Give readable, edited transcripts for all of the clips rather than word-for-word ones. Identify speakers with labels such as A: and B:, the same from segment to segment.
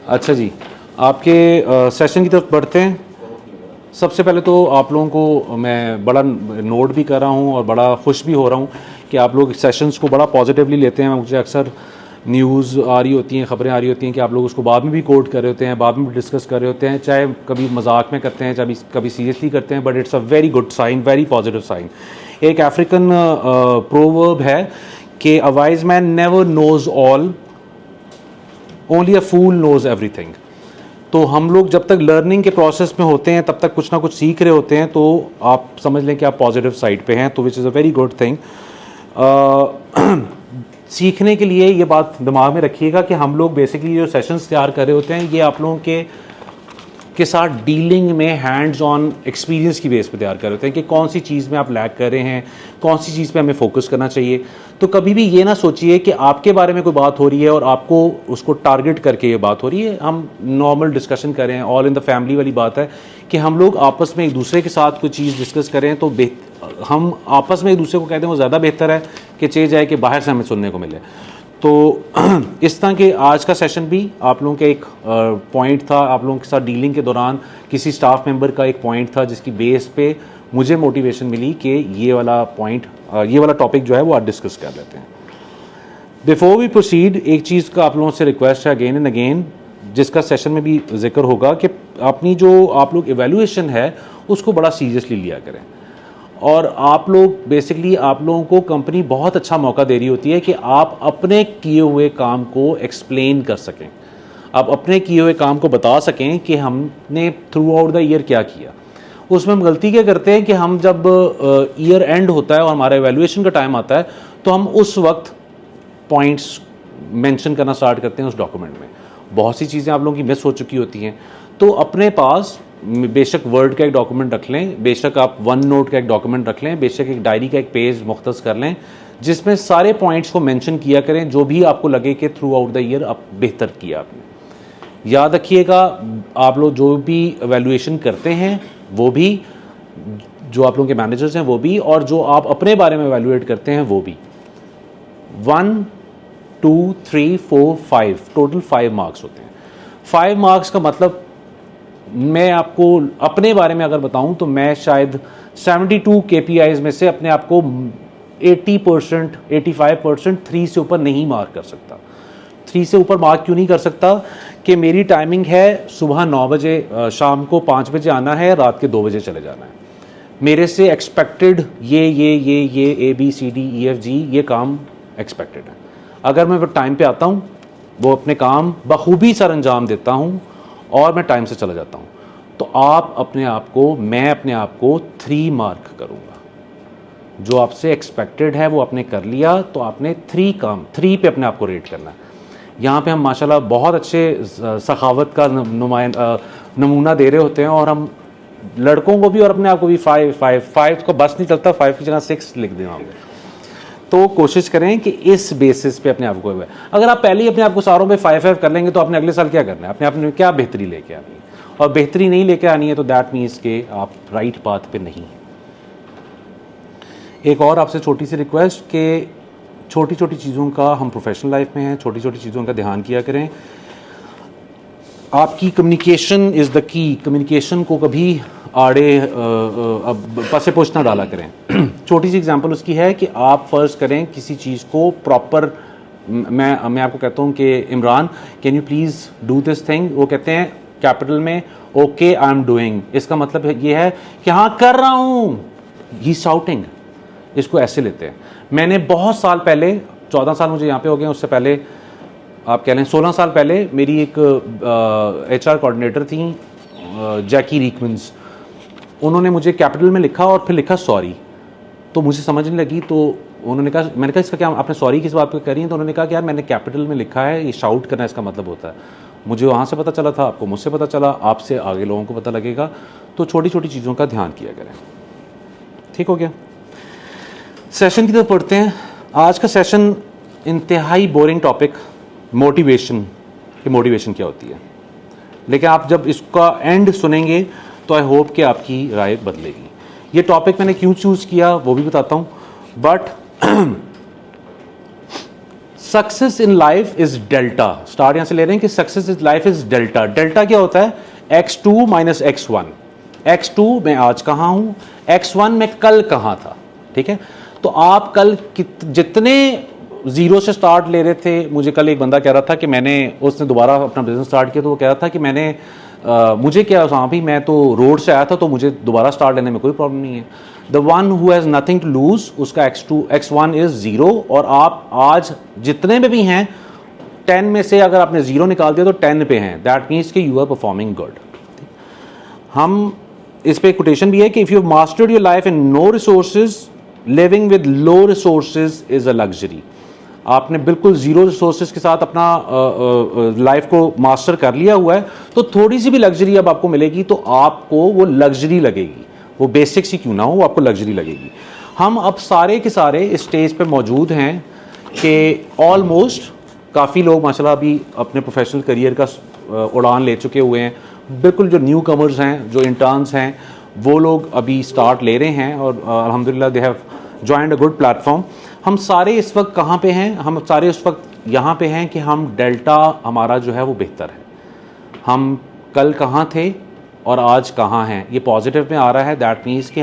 A: अच्छा जी, आपके सेशन की तरफ बढ़ते हैं। सबसे पहले तो आप लोगों को मैं बड़ा नोट भी कर रहा हूँ और बड़ा खुश भी हो रहा हूँ कि आप लोग सेशंस को बड़ा पॉजिटिवली लेते हैं। मुझे अक्सर न्यूज़ आ रही होती हैं, ख़बरें आ रही होती हैं कि आप लोग उसको बाद में भी कोट कर रहे होते हैं, बाद में भी डिस्कस कर रहे होते हैं, चाहे कभी मजाक में करते हैं, चाहे कभी सीरियसली करते हैं, but it's a very good sign, very positive sign. एक अफ्रीकन प्रोवर्ब है कि a wise man never knows all, only a fool knows everything. तो हम लोग जब तक लर्निंग के प्रोसेस में होते हैं तब तक कुछ ना कुछ सीख रहे होते हैं, तो आप समझ लें कि आप पॉजिटिव साइड पे हैं, तो which is a very good thing. सीखने के लिए ये बात दिमाग में रखिएगा कि हम लोग बेसिकली जो सेशंस तैयार कर रहे होते हैं ये आप लोगों के साथ डीलिंग में हैंड्स ऑन एक्सपीरियंस की बेस पे तैयार कर रहे होते हैं कि कौन सी चीज़ में आप लैग कर रहे हैं, कौन सी चीज़ पे हमें फोकस करना चाहिए। तो कभी भी ये ना सोचिए कि आपके बारे में कोई बात हो रही है और आपको उसको टारगेट करके ये बात हो रही है। हम नॉर्मल डिस्कशन कर रहे हैं, ऑल इन द फैमिली वाली बात है कि हम लोग आपस में एक दूसरे के साथ कोई चीज़ डिस्कस करें तो हम आपस में एक दूसरे को कहते हैं वो ज़्यादा बेहतर है कि चीज़ जाए कि बाहर से हमें सुनने को मिले। तो इस तरह के आज का सेशन भी आप लोगों के एक पॉइंट था, आप लोगों के साथ डीलिंग के दौरान किसी स्टाफ मेंबर का एक पॉइंट था जिसकी बेस पे मुझे मोटिवेशन मिली कि ये वाला पॉइंट, ये वाला टॉपिक जो है वो आज डिस्कस कर लेते हैं। बिफोर वी प्रोसीड, एक चीज़ का आप लोगों से रिक्वेस्ट है अगेन एंड अगेन, जिसका सेशन में भी जिक्र होगा कि अपनी जो आप लोग एवेल्यूएशन है उसको बड़ा सीरियसली लिया करें। और आप लोग बेसिकली, आप लोगों को कंपनी बहुत अच्छा मौका दे रही होती है कि आप अपने किए हुए काम को एक्सप्लेन कर सकें, आप अपने किए हुए काम को बता सकें कि हमने थ्रू आउट द ईयर क्या किया। उसमें हम गलती क्या करते हैं कि हम जब ईयर एंड होता है और हमारा एवेल्यूएशन का टाइम आता है तो हम उस वक्त पॉइंट्स मेंशन करना स्टार्ट करते हैं उस डॉक्यूमेंट में। बहुत सी चीज़ें आप लोगों की मिस हो चुकी होती हैं। तो अपने पास बेशक वर्ड का एक डॉक्यूमेंट रख लें, बेशक आप वन नोट का एक डॉक्यूमेंट रख लें, बेशक एक डायरी का एक पेज मुख्तस कर लें जिसमें सारे पॉइंट्स को मेंशन किया करें जो भी आपको लगे कि थ्रू आउट द ईयर आप बेहतर किया आपने। याद रखिएगा, आप लोग जो भी एवेल्यूएशन करते हैं वो भी, जो आप लोगों के मैनेजर्स हैं वो भी, और जो आप अपने बारे में एवेल्यूएट करते हैं वो भी, 1 2 3 4 5 टोटल 5 मार्क्स होते हैं। 5 मार्क्स का मतलब, मैं आपको अपने बारे में अगर बताऊं तो मैं शायद 72 KPIs में से अपने आप को 80% 85% 3 से ऊपर नहीं मार्क कर सकता। 3 से ऊपर मार्क क्यों नहीं कर सकता कि मेरी टाइमिंग है सुबह 9 बजे, शाम को 5 बजे आना है, रात के 2 बजे चले जाना है। मेरे से एक्सपेक्टेड ये ABCDEFG ये काम एक्सपेक्टेड है। अगर मैं टाइम पे आता हूँ, वो अपने काम बखूबी सर अंजाम देता हूँ और मैं टाइम से चला जाता हूँ, तो आप अपने आप को, मैं अपने आप को 3 मार्क करूँगा। जो आपसे एक्सपेक्टेड है वो आपने कर लिया तो आपने 3 पे अपने आप को रेट करना है। यहाँ पे हम माशाल्लाह बहुत अच्छे सखावत का नमूना दे रहे होते हैं और हम लड़कों को भी और अपने आप को भी 5 को बस नहीं चलता, 5 की जगह 6 लिख देना होंगे। तो कोशिश करें कि इस बेसिस पे अपने आप को, अगर आप पहले ही अपने आप को सारों में 5 कर लेंगे तो आपने अगले साल क्या करना है, अपने आप में क्या बेहतरी लेके आनी है। और बेहतरी नहीं लेके आनी है तो दैट मीन्स के आप राइट पाथ पे नहीं हैं। एक और आपसे छोटी सी रिक्वेस्ट कि छोटी छोटी चीज़ों का, हम प्रोफेशनल लाइफ में हैं, छोटी छोटी चीज़ों का ध्यान किया करें। आपकी कम्युनिकेशन इज़ द की। कम्युनिकेशन को कभी आड़े पसे पोछ ना डाला करें। छोटी सी एग्जांपल उसकी है कि आप फ़र्ज करें किसी चीज़ को प्रॉपर, मैं आपको कहता हूँ कि Imran can you please do this thing, वो कहते हैं कैपिटल में ओके आई एम डूइंग। इसका मतलब ये है कि हाँ कर रहा हूँ, ही शाउटिंग। इसको ऐसे लेते हैं। मैंने बहुत साल पहले, 14 साल मुझे यहाँ पे हो गए, उससे पहले आप कह लें 16 साल पहले, मेरी एक HR कोऑर्डिनेटर थी जैकी रिकमंस। उन्होंने मुझे कैपिटल में लिखा और फिर लिखा सॉरी। तो मुझे समझ नहीं लगी, तो उन्होंने कहा, मैंने कहा इसका क्या, आपने सॉरी किस बात पे करी है? तो उन्होंने कहा कि यार मैंने कैपिटल में लिखा है, ये शाउट करना इसका मतलब होता है। मुझे वहाँ से पता चला था, आपको मुझसे पता चला, आपसे आगे लोगों को पता लगेगा। तो छोटी छोटी चीज़ों का ध्यान किया करें। ठीक हो गया? सेशन की तरफ पढ़ते हैं। आज का सेशन इंतहाई बोरिंग टॉपिक, मोटिवेशन, कि मोटिवेशन क्या होती है। लेकिन आप जब इसका एंड सुनेंगे तो आई होप कि आपकी राय बदलेगी। ये टॉपिक मैंने क्यों चूज़ किया वो भी बताता हूँ, but success in life is delta, start यहां से ले रहे हैं कि success in life is delta. Delta क्या होता है? x2 minus x1। x2 मैं आज कहाँ हूं, x1 में कल कहाँ था। ठीक है, तो आप कल जितने जीरो से स्टार्ट ले रहे थे, मुझे कल एक बंदा कह रहा था कि उसने दोबारा अपना बिजनेस स्टार्ट किया, तो वो कह रहा था कि मुझे क्या, हाँ भी मैं तो रोड से आया था, तो मुझे दोबारा स्टार्ट लेने में कोई प्रॉब्लम नहीं है। The one who has nothing to lose, उसका x1 इज जीरो, और आप आज जितने में भी हैं 10 में से अगर आपने जीरो निकाल दिया तो 10 पे हैं, दैट मीन्स कि यू आर परफॉर्मिंग गुड। हम इस पे कोटेशन भी है कि if you mastered your life in no resources, living with low resources is a luxury. आपने बिल्कुल जीरो रिसोर्सेज के साथ अपना लाइफ को मास्टर कर लिया हुआ है, तो थोड़ी सी भी लग्जरी अब आपको मिलेगी तो आपको वो लग्जरी लगेगी, वो बेसिक सी क्यों ना हो, वो आपको लग्जरी लगेगी। हम अब सारे के सारे इस स्टेज पे मौजूद हैं कि ऑलमोस्ट काफ़ी लोग माशाल्लाह अभी अपने प्रोफेशनल करियर का उड़ान ले चुके हुए हैं। बिल्कुल जो न्यू कमर्स हैं, जो इंटर्न्स हैं, वो लोग अभी स्टार्ट ले रहे हैं और अल्हम्दुलिल्लाह they have joined a good platform. हम सारे इस वक्त कहाँ पे हैं? हम सारे इस वक्त यहाँ पे हैं कि हम डेल्टा हमारा जो है वो बेहतर है। हम कल कहाँ थे और आज कहाँ हैं, ये पॉजिटिव में आ रहा है, दैट मीन्स कि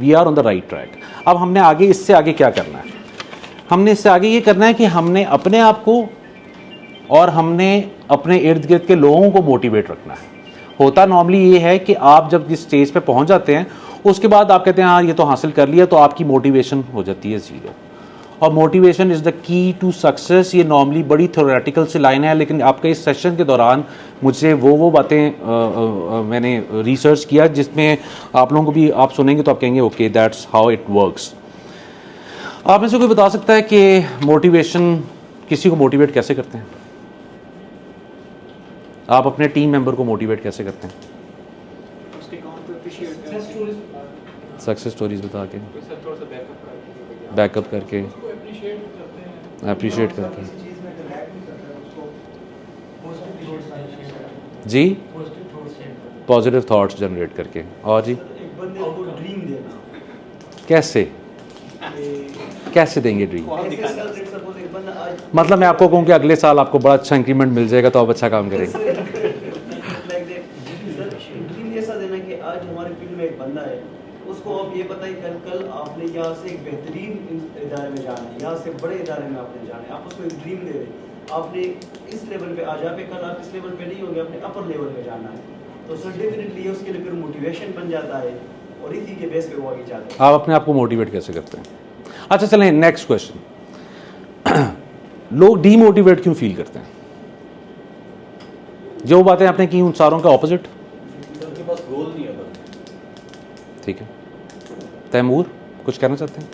A: we are on the right track. अब हमने आगे इससे आगे क्या करना है? हमने इससे आगे ये करना है कि हमने अपने आप को और हमने अपने इर्द गिर्द के लोगों को मोटिवेट रखना है। होता नॉर्मली ये है कि आप जब इस स्टेज पे पहुंच जाते हैं, उसके बाद आप कहते हैं हाँ ये तो हासिल कर लिया, तो आपकी मोटिवेशन हो जाती है जीरो। और motivation is the key to success, ये नॉर्मली बड़ी थ्योरेटिकल सी लाइन है, लेकिन आपके इस सेशन के दौरान मुझे वो बातें मैंने रिसर्च किया जिसमें आप लोगों को भी, आप सुनेंगे तो आप कहेंगे okay that's how it works. आप में से कोई बता सकता है कि मोटिवेशन, किसी को मोटिवेट कैसे करते हैं? आप अपने टीम मेंबर को मोटिवेट कैसे करते हैं? सक्सेस स्टोरीज बता के, बैकअप करके, अप्रिशिएट करके, जी पॉजिटिव थॉट्स जनरेट करके, और जी कैसे देंगे ड्रीम? मतलब मैं आपको कहूँ कि अगले साल आपको बड़ा अच्छा इंक्रीमेंट मिल जाएगा तो आप अच्छा काम करेंगे।
B: आज हमारे फील्ड में एक बंदा है, उसको अब ये पता है कल आपने यहाँ से एक बेहतरीन इदारे में जाना है, यहाँ से बड़े इदारे में आपने जाना है, आप उसको एक ड्रीम दे रहे, आपने इस लेवल पे आ जाए, कल आप इस लेवल पे नहीं होंगे, आपने अपर लेवल पे जाना है, तो सर डेफिनेटली उसके लिए फिर मोटिवेशन बन जाता है और इसी के बेस पे वो आगे जाता है।
A: आप अपने आप को मोटिवेट कैसे करते हैं? अच्छा चलें नेक्स्ट क्वेश्चन। लोग डीमोटिवेट क्यों फील करते हैं? जो बातें आपने की उन सारों का ऑपोजिट। ठीक है, तैमूर कुछ कहना चाहते हैं?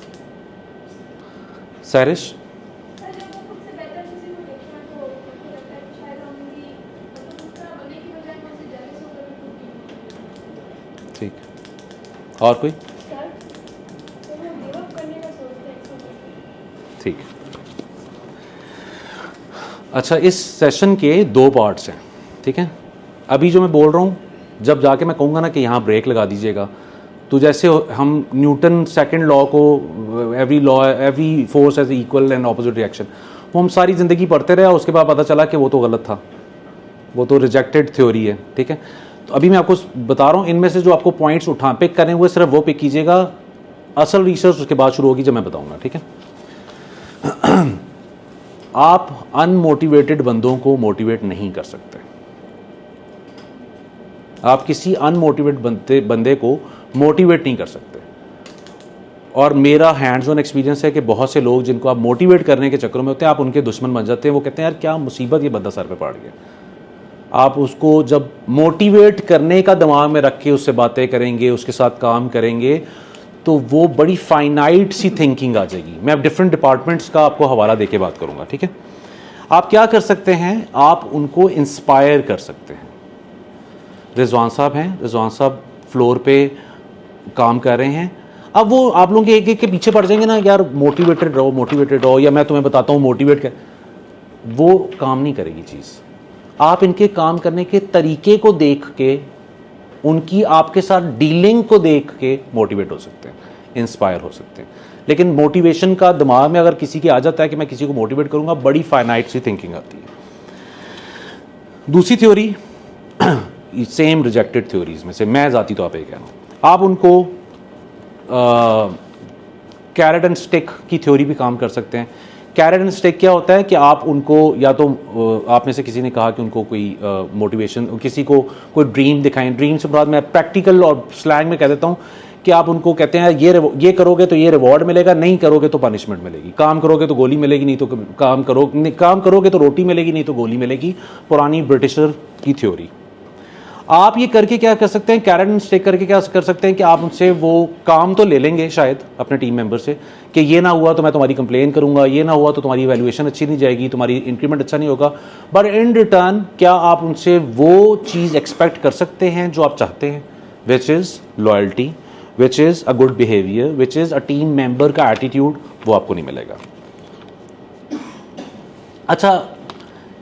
A: सैरिश? ठीक, और कोई? ठीक। अच्छा, इस सेशन के 2 पार्ट्स हैं, ठीक है? अभी जो मैं बोल रहा हूँ, जब जाके मैं कहूँगा ना कि यहाँ ब्रेक लगा दीजिएगा, तो जैसे हम न्यूटन सेकंड लॉ को, every force has equal and opposite reaction, वो हम सारी ज़िंदगी पढ़ते रहे और उसके बाद पता चला कि वो तो गलत था, वो तो रिजेक्टेड थ्योरी है। ठीक है, तो अभी मैं आपको बता रहा हूँ, इनमें से जो आपको पॉइंट्स पिक करने हुए सिर्फ वो पिक कीजिएगा, असल रिसर्च उसके बाद शुरू होगी जब मैं बताऊँगा। ठीक है, आप अनमोटिवेटेड बंदों को मोटिवेट नहीं कर सकते। आप किसी अनमोटिवेट बंदे को मोटिवेट नहीं कर सकते। और मेरा हैंड्स ऑन एक्सपीरियंस है कि बहुत से लोग जिनको आप मोटिवेट करने के चक्कर में होते हैं, आप उनके दुश्मन बन जाते हैं। वो कहते हैं यार क्या मुसीबत ये बंदा सर पे पड़ गया। आप उसको जब मोटिवेट करने का दिमाग में रख के उससे बातें करेंगे, उसके साथ काम करेंगे, तो वो बड़ी फाइनाइट सी थिंकिंग आ जाएगी। मैं अब डिफरेंट डिपार्टमेंट्स का आपको हवाला देके बात करूंगा। ठीक है, आप क्या कर सकते हैं, आप उनको इंस्पायर कर सकते हैं। रिजवान साहब हैं, रिजवान साहब फ्लोर पे काम कर रहे हैं। अब वो आप लोगों के एक के पीछे पड़ जाएंगे ना, यार मोटिवेटेड रहो, या मैं तुम्हें बताता हूँ मोटिवेट कर, वो काम नहीं करेगी चीज़। आप इनके काम करने के तरीके को देख के, उनकी आपके साथ डीलिंग को देख के मोटिवेट हो सकते हैं, इंस्पायर हो सकते हैं। लेकिन मोटिवेशन का दिमाग में अगर किसी के आ जाता है कि मैं किसी को मोटिवेट करूंगा, बड़ी फाइनाइट सी थिंकिंग आती है। दूसरी थ्योरी सेम रिजेक्टेड थ्योरीज में से मैं ज़ाती तौर पे कह रहा हूँ, आप उनको कैरेट एंड स्टिक की थ्योरी भी काम कर सकते हैं। कैरेट एंड स्टिक क्या होता है कि आप उनको या तो आप में से किसी ने कहा कि उनको कोई मोटिवेशन, किसी को कोई ड्रीम दिखाएं। ड्रीम से बाद मैं प्रैक्टिकल और स्लैंग में कह देता हूँ कि आप उनको कहते हैं ये करोगे तो ये रिवॉर्ड मिलेगा, नहीं करोगे तो पनिशमेंट मिलेगी, काम करोगे तो गोली मिलेगी, नहीं तो काम करोगे तो रोटी मिलेगी, नहीं तो गोली मिलेगी। पुरानी ब्रिटिशर की थ्योरी। आप ये करके क्या कर सकते हैं, कैरेट एंड स्टिक करके क्या कर सकते हैं कि आप उनसे वो काम तो ले लेंगे शायद अपने टीम मेंबर से कि ये ना हुआ तो मैं तुम्हारी कंप्लेन करूंगा, ये ना हुआ तो तुम्हारी वैल्यूएशन अच्छी नहीं जाएगी, तुम्हारी इंक्रीमेंट अच्छा नहीं होगा। बट इन रिटर्न क्या आप उनसे वो चीज़ एक्सपेक्ट कर सकते हैं जो आप चाहते हैं, which is loyalty, which is a good behaviour, which is a team member का एटीट्यूड, वो आपको नहीं मिलेगा। अच्छा,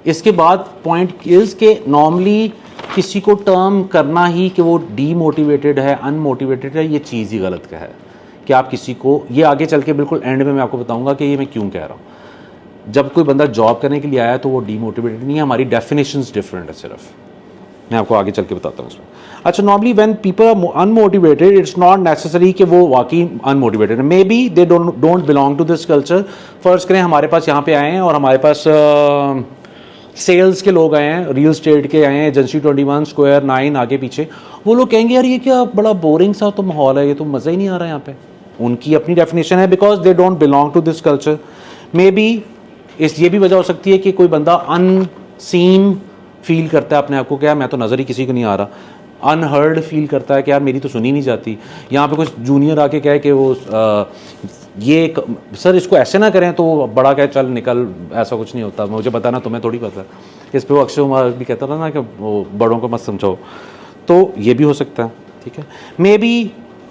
A: इसके बाद पॉइंट इज़ के नॉर्मली किसी को टर्म करना ही कि वो डीमोटिवेटेड है, अनमोटिवेटेड है, ये चीज़ ही गलत का है कि आप किसी को, ये आगे चल के बिल्कुल एंड में मैं आपको बताऊंगा कि ये मैं क्यों कह रहा हूँ। जब कोई बंदा जॉब करने के लिए आया तो वो डीमोटिवेटेड नहीं है, हमारी डेफिनेशंस डिफरेंट है सिर्फ, मैं आपको आगे चल के बताता हूँ उसमें। अच्छा, normally when people are unmotivated it's not necessary कि वो वाकई अनमोटिवेटेड है, maybe they don't belong to this culture. फर्ज करें हमारे पास यहाँ पे आए हैं और हमारे पास सेल्स के लोग आए हैं, रियल स्टेट के आए हैं, एजेंसी 21, स्क्वायर 9 आगे पीछे, वो लोग कहेंगे यार ये क्या बड़ा बोरिंग सा तो माहौल है, ये तो मज़ा ही नहीं आ रहा यहाँ पे। उनकी अपनी डेफिनेशन है, because they don't belong to this culture. Maybe ये भी वजह हो सकती है कि कोई बंदा अनसीन फील करता है अपने आप को, क्या मैं तो नज़र ही किसी को नहीं आ रहा, अनहर्ड फील करता है कि यार मेरी तो सुनी नहीं जाती। यहाँ पे कुछ जूनियर आके कहे कि वो सर इसको ऐसे ना करें, तो बड़ा कहे चल निकल, ऐसा कुछ नहीं होता, मुझे बताना, तुम्हें थोड़ी पता। इस पे वो अक्षय कुमार भी कहता था ना कि वो बड़ों को मत समझाओ, तो ये भी हो सकता है। ठीक है, maybe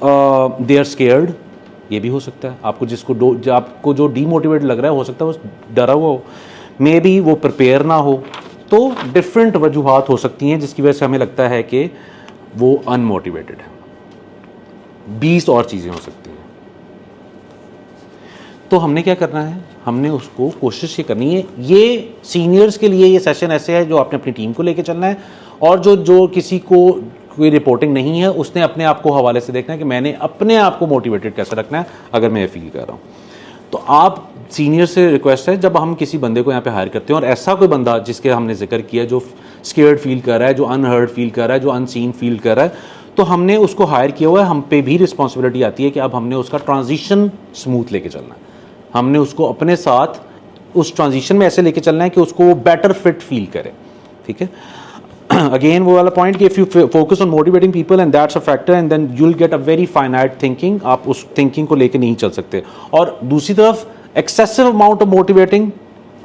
A: they are scared, ये भी हो सकता है। आपको जो डीमोटिवेट लग रहा है, हो सकता है वो डरा हुआ हो, मे बी वो प्रिपेयर ना हो, तो डिफरेंट वजूहात हो सकती हैं जिसकी वजह से हमें लगता है कि वो अनमोटिवेटेड है। 20 और चीज़ें हो सकती हैं। तो हमने क्या करना है, हमने उसको कोशिश ये करनी है। ये सीनियर्स के लिए ये सेशन ऐसे है जो आपने अपनी टीम को लेके चलना है, और जो किसी को कोई रिपोर्टिंग नहीं है उसने अपने आप को हवाले से देखना है कि मैंने अपने आप को मोटिवेटेड कैसे रखना है अगर मैं ये फील कर रहा हूँ। तो आप सीनियर से रिक्वेस्ट है, जब हम किसी बंदे को यहाँ पे हायर करते हैं और ऐसा कोई बंदा जिसके हमने जिक्र किया जो स्केयर्ड फील कर रहा है, जो अनहर्ड फील कर रहा है, जो अनसीन फील कर रहा है, तो हमने उसको हायर किया हुआ है। हम पे भी रिस्पॉन्सिबिलिटी आती है कि अब हमने उसका ट्रांजिशन स्मूथ लेके चलना है। हमने उसको अपने साथ उस ट्रांजिशन में ऐसे लेके चलना है कि उसको वो बेटर फिट फील करे। ठीक है, अगेन वो वाला पॉइंट कि if you focus on motivating people and that's a factor and then you will get a very finite thinking, आप उस थिंकिंग को लेके नहीं चल सकते। और दूसरी तरफ एक्सेसिव अमाउंट ऑफ मोटिवेटिंग,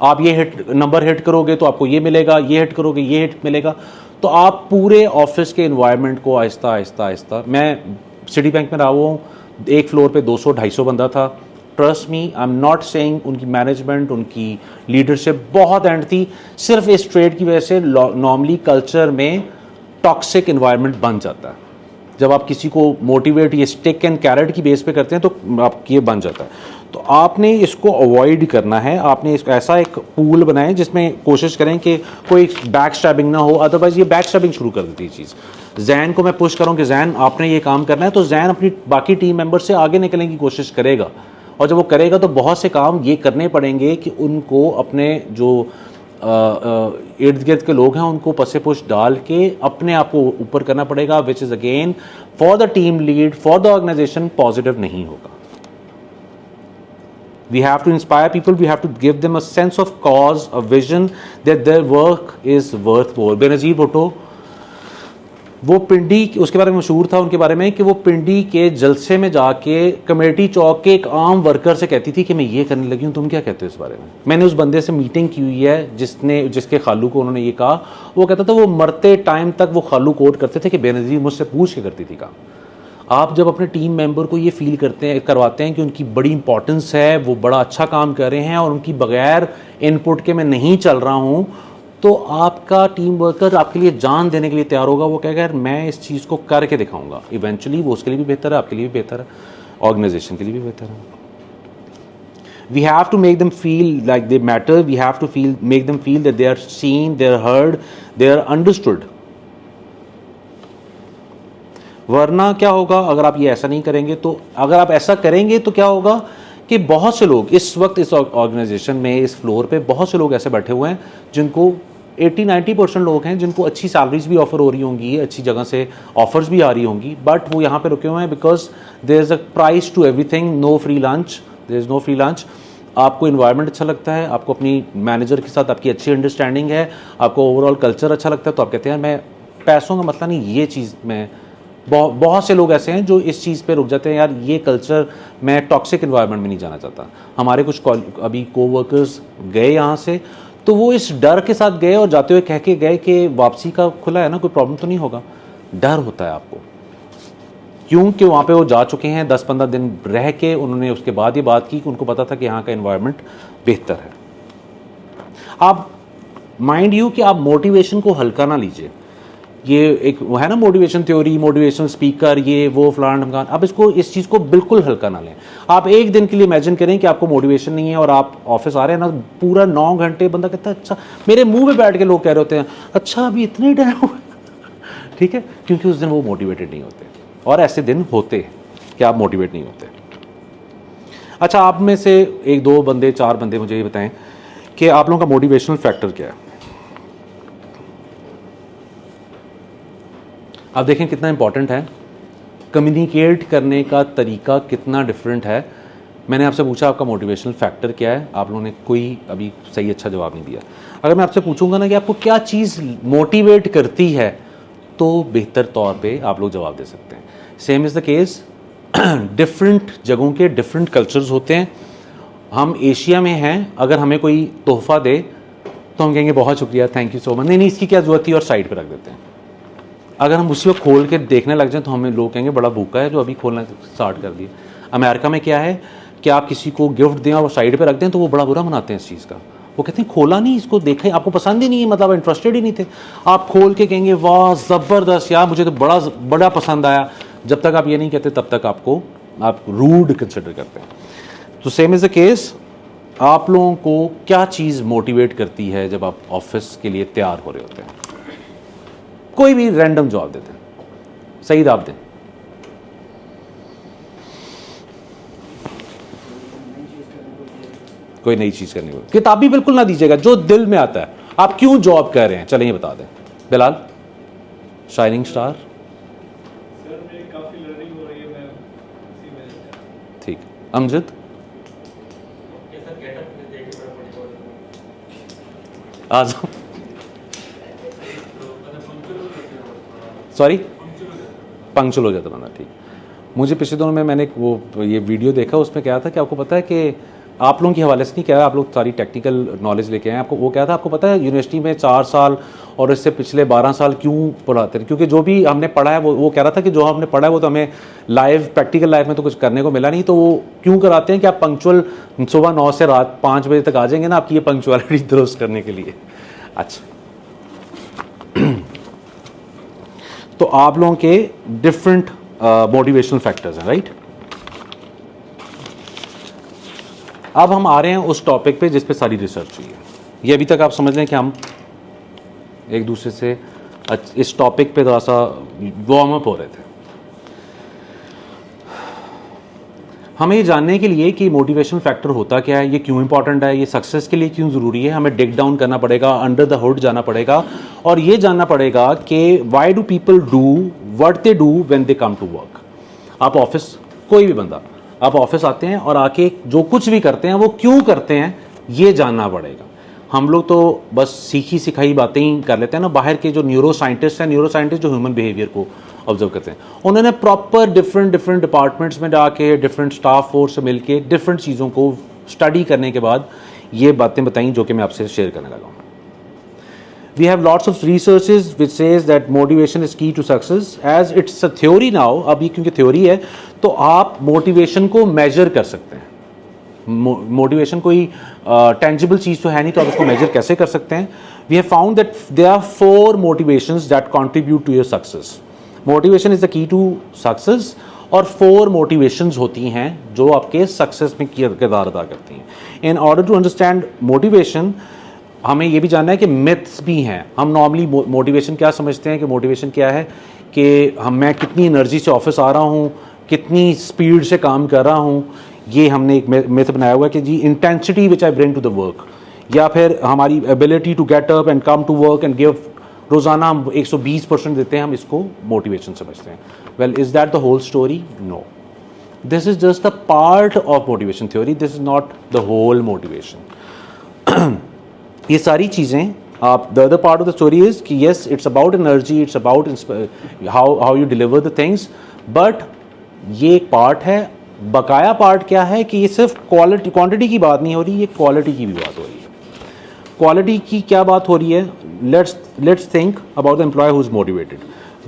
A: आप ये नंबर हिट करोगे तो आपको ये मिलेगा, ये हिट करोगे ये हिट मिलेगा, तो आप पूरे ऑफिस के एनवायरनमेंट को आहिस्ता आहिस्ता आहिस्ता, मैं सिटी बैंक में रहा हुआ हूँ, एक फ्लोर पे 200-250 बंदा था। Trust me, I am not saying उनकी मैनेजमेंट, उनकी लीडरशिप बहुत एंड थी, सिर्फ इस ट्रेड की वजह से नॉर्मली कल्चर में टॉक्सिक इन्वायरमेंट बन जाता है। जब आप किसी को मोटिवेट ये स्टिक एंड कैरेट की बेस पे करते हैं तो आप ये बन जाता है। तो आपने इसको अवॉइड करना है, आपने इसको ऐसा एक पूल बनाएं जिसमें कोशिश करें कि कोई बैक स्टैबिंग ना हो, अदरवाइज ये बैक स्टैबिंग शुरू कर देती है चीज़। जैन को मैं पुश करूँ कि जैन आपने ये काम करना है, तो जैन अपनी बाकी टीम मेंबर से आगे निकलने की कोशिश करेगा, और जब वो करेगा तो बहुत से काम ये करने पड़ेंगे कि उनको अपने जो इर्द गिर्द के लोग हैं उनको पसे पुश डाल के अपने आप को ऊपर करना पड़ेगा, which is again for the team lead, for the organisation positive नहीं होगा। We have to inspire people, we have to give them a sense of cause, a vision that their work is worth more। Benazir Bhutto, वो पिंडी, उसके बारे में मशहूर था उनके बारे में कि वो पिंडी के जलसे में जाके कमेटी चौक के एक आम वर्कर से कहती थी कि मैं ये करने लगी हूँ, तुम क्या कहते हो इस बारे में। मैंने उस बंदे से मीटिंग की हुई है जिसके खालू को उन्होंने ये कहा, वो कहता था वो मरते टाइम तक वो खालू कोट करते थे कि बेनज़ीर मुझसे पूछ के करती थी काम। आप जब अपने टीम मेंबर को ये फील करवाते हैं कि उनकी बड़ी इंपॉर्टेंस है, वो बड़ा अच्छा काम कर रहे हैं और उनकी बगैर इनपुट के मैं नहीं चल रहा हूँ, तो आपका टीम वर्कर आपके लिए जान देने के लिए तैयार होगा। वो कहेगा यार मैं इस चीज़ को करके दिखाऊंगा। इवेंचुअली वो उसके लिए भी बेहतर है, आपके लिए भी बेहतर है, ऑर्गेनाइजेशन के लिए भी बेहतर है। We have to make them feel like they matter. We have to make them feel that they are seen, they are heard, they are understood. वरना क्या होगा अगर आप ये ऐसा नहीं करेंगे? तो अगर आप ऐसा करेंगे तो क्या होगा कि बहुत से लोग इस वक्त इस ऑर्गेनाइजेशन में, इस फ्लोर पे बहुत से लोग ऐसे बैठे हुए हैं जिनको 80-90% लोग हैं जिनको अच्छी सैलरीज भी ऑफर हो रही होंगी, अच्छी जगह से ऑफर्स भी आ रही होंगी, बट वो यहाँ पे रुके हुए हैं because there is a price to everything. No free lunch, there is no free lunch. आपको इन्वायरमेंट अच्छा लगता है, आपको अपनी मैनेजर के साथ आपकी अच्छी अंडरस्टैंडिंग है, आपको ओवरऑल कल्चर अच्छा लगता है, तो आप कहते हैं मैं पैसों का मसला नहीं, ये चीज़ में बहुत से लोग ऐसे हैं जो इस चीज़ पे रुक जाते हैं, यार ये कल्चर, मैं टॉक्सिक इन्वायरमेंट में नहीं जाना चाहता. हमारे कुछ अभी कोवर्कर्स गए यहाँ से, तो वो इस डर के साथ गए और जाते हुए कह के गए कि वापसी का खुला है ना, कोई प्रॉब्लम तो नहीं होगा. डर होता है आपको, क्योंकि वहाँ पे वो जा चुके हैं 10-15 दिन रह के, उन्होंने उसके बाद ये बात की कि उनको पता था कि यहाँ का इन्वायरमेंट बेहतर है. आप माइंड यू कि आप मोटिवेशन को हल्का ना लीजिए. ये एक वो है ना मोटिवेशन थ्योरी, मोटिवेशनल स्पीकर, ये वो फलान ढमकान, आप इसको, इस चीज़ को बिल्कुल हल्का ना लें. आप एक दिन के लिए इमेजिन करें कि आपको मोटिवेशन नहीं है और आप ऑफिस आ रहे हैं ना, पूरा 9 घंटे बंदा कहता है अच्छा, मेरे मुंह पे बैठ के लोग कह रहे होते हैं अच्छा अभी इतने टाइम हुआ. ठीक है, क्योंकि उस दिन वो मोटिवेटेड नहीं होते, और ऐसे दिन होते कि आप मोटिवेट नहीं होते. अच्छा, आप में से 1-2 बंदे, 4 बंदे मुझे ये बताएं कि आप लोगों का मोटिवेशनल फैक्टर क्या है. आप देखें कितना इंपॉर्टेंट है, कम्युनिकेट करने का तरीका कितना डिफरेंट है. मैंने आपसे पूछा आपका मोटिवेशनल फैक्टर क्या है, आप लोगों ने कोई अभी सही अच्छा जवाब नहीं दिया. अगर मैं आपसे पूछूंगा ना कि आपको क्या चीज़ मोटिवेट करती है, तो बेहतर तौर पे आप लोग जवाब दे सकते हैं. Same is the case, different जगहों के डिफरेंट कल्चर्स होते हैं. हम एशिया में हैं, अगर हमें कोई तोहफा दे तो हम कहेंगे बहुत शुक्रिया, थैंक यू सो मच, नहीं इसकी क्या ज़रूरत थी, और साइड पर रख देते हैं. अगर हम उसी वक्त खोल के देखने लग जाएं तो हमें लोग कहेंगे बड़ा भूखा है जो अभी खोलना स्टार्ट कर दिया. अमेरिका में क्या है कि आप किसी को गिफ्ट दें और वो साइड पे रख दें तो वो बड़ा बुरा मनाते हैं इस चीज़ का. वो कहते हैं खोला नहीं, इसको देखें, आपको पसंद ही नहीं है, मतलब इंटरेस्टेड ही नहीं थे. आप खोल के कहेंगे वाह ज़बरदस्त यार, मुझे तो बड़ा पसंद आया. जब तक आप ये नहीं कहते तब तक आप रूड कंसिडर करते हैं. तो सेम इज़ द केस, आप लोगों को क्या चीज़ मोटिवेट करती है जब आप ऑफिस के लिए तैयार हो रहे होते हैं? कोई भी रैंडम जवाब देते हैं, सही जवाब दें. कोई नई चीज करने को, किताबी बिल्कुल ना दीजिएगा, जो दिल में आता है. आप क्यों जॉब कर रहे हैं, चलें ये बता दें. Bilal, shining star.
C: सर मेरी काफी लर्निंग हो रही है, मैं इसी में.
A: ठीक. अमजद. आ जाओ. सॉरी, पंक्चुअल हो जाता बंदा. ठीक. मुझे पिछले दिनों में मैंने वो ये वीडियो देखा, उसमें क्या था कि आपको पता है कि आप लोगों के हवाले से नहीं कह रहा, आप लोग सारी टेक्निकल नॉलेज लेके आए. आपको वो क्या था, आपको पता है यूनिवर्सिटी में 4 साल और इससे पिछले 12 साल क्यों पढ़ाते हैं? क्योंकि जो भी हमने पढ़ा है वो कह रहा था कि जो हमने पढ़ा है वो तो हमें प्रैक्टिकल लाइफ में तो कुछ करने को मिला नहीं. तो वो क्यों कराते हैं कि आप पंक्चुअल सुबह 9 से रात 5 बजे तक आ जाएंगे ना, आपकी ये पंक्चुअलिटी दुरुस्त करने के लिए. अच्छा, तो आप लोगों के डिफरेंट मोटिवेशनल फैक्टर्स हैं, राइट. अब हम आ रहे हैं उस टॉपिक पे जिस पे सारी रिसर्च हुई है. ये अभी तक आप समझ लें कि हम एक दूसरे से इस टॉपिक पे थोड़ा सा वार्म अप हो रहे थे. हमें ये जानने के लिए कि मोटिवेशनल फैक्टर होता क्या है, ये क्यों इंपॉर्टेंट है, ये सक्सेस के लिए क्यों ज़रूरी है, हमें डिग डाउन करना पड़ेगा, अंडर द हुड जाना पड़ेगा और ये जानना पड़ेगा कि why do people do what they do when they come to work. आप ऑफिस, कोई भी बंदा, आप ऑफिस आते हैं और आके जो कुछ भी करते हैं वो क्यों करते हैं, ये जानना पड़ेगा. हम लोग तो बस सीखी सिखाई बातें ही कर लेते हैं ना. बाहर के जो न्यूरो साइंटिस्ट जो ह्यूमन बिहेवियर को ऑब्जर्व करते हैं, उन्होंने प्रॉपर डिफरेंट डिपार्टमेंट्स में जाके डिफरेंट स्टाफ फोर्स से मिलके डिफरेंट चीज़ों को स्टडी करने के बाद ये बातें बताई जो कि मैं आपसे शेयर करने लगा हूँ. We have lots of researches which says that motivation is key to success. As it's a theory now, अभी क्योंकि थ्योरी है तो आप मोटिवेशन को मेजर कर सकते हैं. मोटिवेशन कोई टेंजिबल चीज़ तो है नहीं, तो आप उसको मेजर कैसे कर सकते हैं. We have found that there are 4 motivations that contribute to your success. Motivation is the key to success और 4 मोटिवेशंस होती हैं जो आपके सक्सेस में किरदार अदा करती हैं। In order to understand motivation हमें ये भी जानना है कि मिथ्स भी हैं। हम नॉर्मली मोटिवेशन क्या समझते हैं कि मोटिवेशन क्या है कि मैं कितनी एनर्जी से ऑफिस आ रहा हूँ, कितनी स्पीड से काम कर रहा हूँ। ये हमने एक मिथ बनाया हुआ है कि जी intensity which I bring to the work, या फिर हमारी ability to get up and come to work and give, रोज़ाना हम 120% देते हैं, हम इसको मोटिवेशन समझते हैं। Well, is that the whole story? No, this is just a part of motivation theory, this is not the whole motivation. ये सारी चीज़ें आप, the other part of the story is कि yes, it's about energy, it's about how you deliver the things, but ये एक part है। बकाया part क्या है कि ये सिर्फ क्वांटिटी की बात नहीं हो रही, ये क्वालिटी की भी बात हो रही है। क्वालिटी की क्या बात हो रही है? Let's think about the employee who is motivated.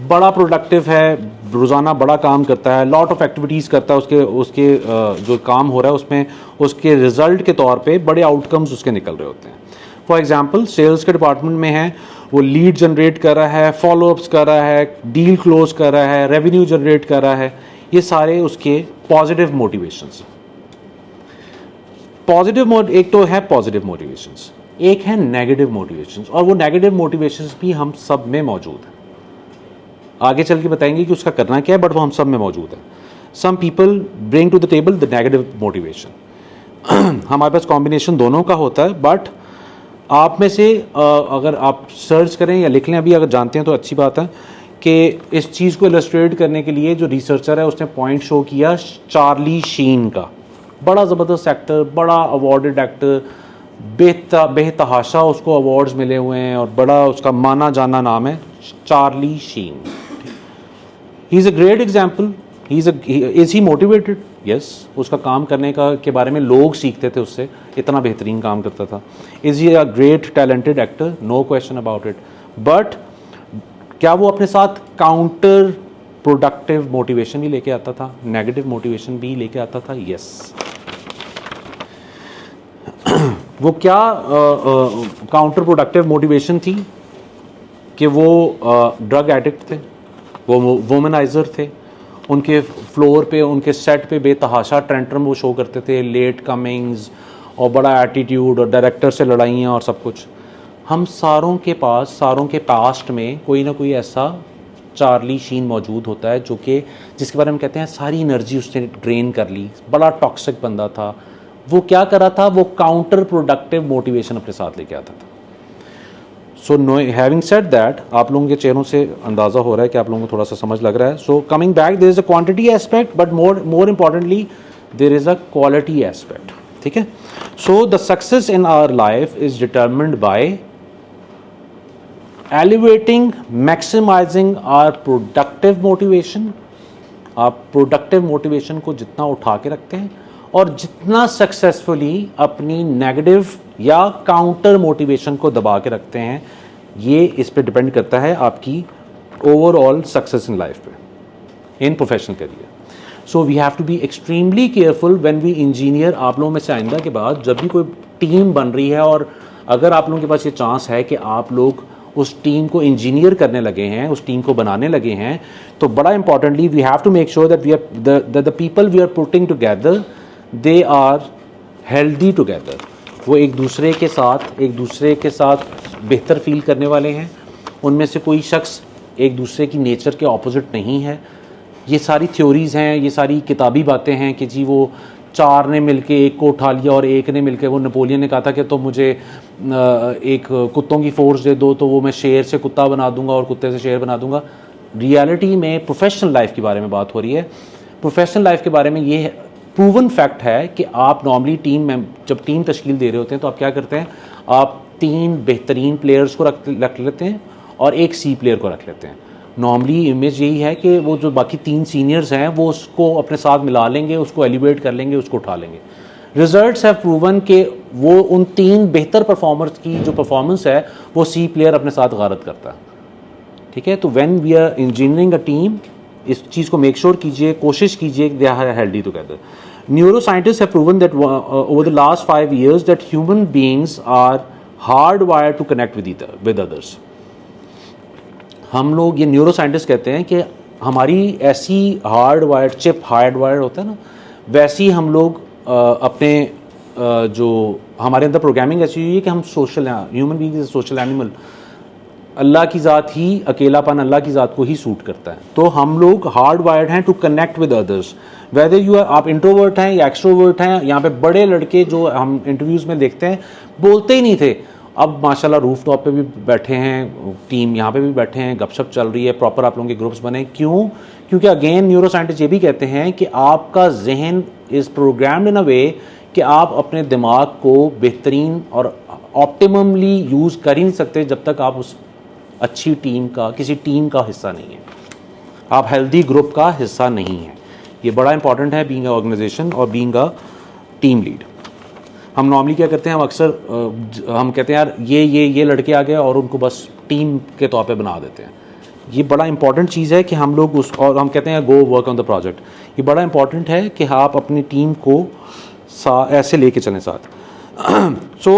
A: बड़ा प्रोडक्टिव है, रोज़ाना बड़ा काम करता है, लॉट ऑफ एक्टिविटीज़ करता है, उसके जो काम हो रहा है उसमें उसके रिजल्ट के तौर पे बड़े आउटकम्स उसके निकल रहे होते हैं। फॉर एग्जांपल, सेल्स के डिपार्टमेंट में है, वो लीड जनरेट कर रहा है, फॉलोअप्स कर रहा है, डील क्लोज कर रहा है, रेवेन्यू जनरेट कर रहा है। ये सारे उसके पॉजिटिव मोटिवेशंस। एक तो है पॉजिटिव मोटिवेशंस, एक है नेगेटिव मोटिवेशंस, और वो नेगेटिव मोटिवेशंस भी हम सब में मौजूद है। आगे चल के बताएंगे कि उसका करना क्या है, बट वो हम सब में मौजूद है। Some people bring to the table the negative motivation. हमारे पास कॉम्बिनेशन दोनों का होता है, बट आप में से अगर आप सर्च करें या लिख लें, अभी अगर जानते हैं तो अच्छी बात है, कि इस चीज़ को इलस्ट्रेट करने के लिए जो रिसर्चर है उसने पॉइंट शो किया चार्ली शीन का। बड़ा ज़बरदस्त एक्टर, बड़ा अवार्डेड एक्टर, बेतहाशा उसको अवार्ड्स मिले हुए हैं और बड़ा उसका माना जाना नाम है Charlie Sheen. He is a great example. Is he motivated? Yes, उसका काम करने का के बारे में लोग सीखते थे उससे, इतना बेहतरीन काम करता था। Is he a great talented actor? No question about it. But क्या वो अपने साथ काउंटर प्रोडक्टिव मोटिवेशन भी लेके आता था, नेगेटिव मोटिवेशन भी लेके आता था? यस। वो क्या काउंटर प्रोडक्टिव मोटिवेशन थी कि वो ड्रग एडिक्ट थे, वो वुमनाइजर थे, उनके फ्लोर पे, उनके सेट पे बेतहाशा टेंट्रम वो शो करते थे, लेट कमिंग्स और बड़ा एटीट्यूड और डायरेक्टर से लड़ाइयाँ और सब कुछ। हम सारों के पास्ट में कोई ना कोई ऐसा चार्ली शीन मौजूद होता है जिसके बारे में कहते हैं सारी एनर्जी उसने ड्रेन कर ली, बड़ा टॉक्सिक बंदा था। वो क्या कर रहा था? वो काउंटर प्रोडक्टिव मोटिवेशन अपने साथ लेके आता था। सो हैविंग सेड दैट, आप लोगों के चेहरों से अंदाज़ा हो रहा है कि आप लोगों को थोड़ा सा समझ लग रहा है। So coming back, there is a quantity aspect, but more importantly there is a quality aspect. ठीक है? So the success in our life is determined by elevating, maximising our productive motivation. आप प्रोडक्टिव मोटिवेशन को जितना उठा के रखते हैं और जितना सक्सेसफुली अपनी नेगेटिव या काउंटर मोटिवेशन को दबा के रखते हैं, ये इस पे डिपेंड करता है आपकी ओवरऑल सक्सेस इन लाइफ पे, in professional career. So we have to be extremely careful when we engineer. आप लोगों में से आइंदा के बाद जब भी कोई टीम बन रही है, और अगर आप लोगों के पास ये चांस है कि आप लोग उस टीम को इंजीनियर करने लगे हैं, उस टीम को बनाने लगे हैं, तो बड़ा importantly we have to make sure that the people we are putting together, they are healthy together. वो एक दूसरे के साथ बेहतर फील करने वाले हैं। उनमें से कोई शख्स एक दूसरे की नेचर के ऑपोजिट नहीं है। ये सारी थ्योरीज़ हैं, ये सारी किताबी बातें हैं कि जी वो 4 ने मिलके 1 को उठा लिया और 1 ने मिलके, वो नेपोलियन ने कहा था कि तो मुझे एक कुत्तों की फोर्स दे दो तो वो मैं शेर से कुत्ता बना दूंगा और कुत्ते से शेर बना दूंगा। रियलिटी में प्रोफेशनल लाइफ के बारे में बात हो रही है। प्रोफेशनल लाइफ के बारे में ये प्रूवन फैक्ट है कि आप नॉर्मली जब टीम तश्कील दे रहे होते हैं तो आप क्या करते हैं? आप 3 बेहतरीन प्लेयर्स को रख लेते हैं और 1 सी प्लेयर को रख लेते हैं। नॉर्मली इमेज यही है कि वो जो बाकी 3 सीनियर्स हैं वो उसको अपने साथ मिला लेंगे, उसको एलिवेट कर लेंगे, उसको उठा लेंगे। रिजल्ट्स हैव प्रूवन कि वो उन 3 बेहतर परफॉर्मर्स की जो परफॉर्मेंस है वो सी प्लेयर अपने साथ गारत करता है। ठीक है? तो when we are engineering a team, इस चीज़ को मेक श्योर कीजिए, कोशिश कीजिए they are healthy together. Neuroscientists have proven that over the last 5 years that human beings are hardwired to connect with others. हम लोग, ये न्यूरोसाइंटिस्ट कहते हैं कि हमारी ऐसी hard wired chip hard wired होता है ना, वैसे ही हम लोग अपने जो हमारे अंदर प्रोग्रामिंग ऐसी हुई है कि हम सोशल हैं, human being is social animal. अल्लाह की ज़ात ही, अकेलापन अल्लाह की ज़ात को ही सूट करता है। तो हम लोग हार्ड वायर्ड हैं to connect with others, whether you are, आप इंट्रोवर्ट हैं या एक्सट्रोवर्ट हैं। यहाँ पे बड़े लड़के जो हम इंटरव्यूज़ में देखते हैं बोलते ही नहीं थे, अब माशाल्लाह रूफ टॉप पे भी बैठे हैं, टीम यहाँ पे भी बैठे हैं, गपशप चल रही है, प्रॉपर आप लोगों के ग्रुप्स बने। क्यों? क्योंकि अगेन न्यूरो साइंटिस्ट ये भी कहते हैं कि आपका जहन इज़ प्रोग्राम्ड इन अ वे कि आप अपने दिमाग को बेहतरीन और ऑप्टिममली यूज़ कर ही नहीं सकते जब तक आप उस अच्छी टीम का, किसी टीम का हिस्सा नहीं है, आप हेल्दी ग्रुप का हिस्सा नहीं है। ये बड़ा इंपॉर्टेंट है बीइंग अ ऑर्गेनाइजेशन और बीइंग अ टीम लीड। हम नॉर्मली क्या करते हैं, हम अक्सर हम कहते हैं यार ये लड़के आ गए और उनको बस टीम के तौर पे बना देते हैं। ये बड़ा इंपॉर्टेंट चीज़ है कि हम लोग उस, और हम कहते हैं go work on the project. ये बड़ा इंपॉर्टेंट है कि आप अपनी टीम को ऐसे लेके चलें साथ। सो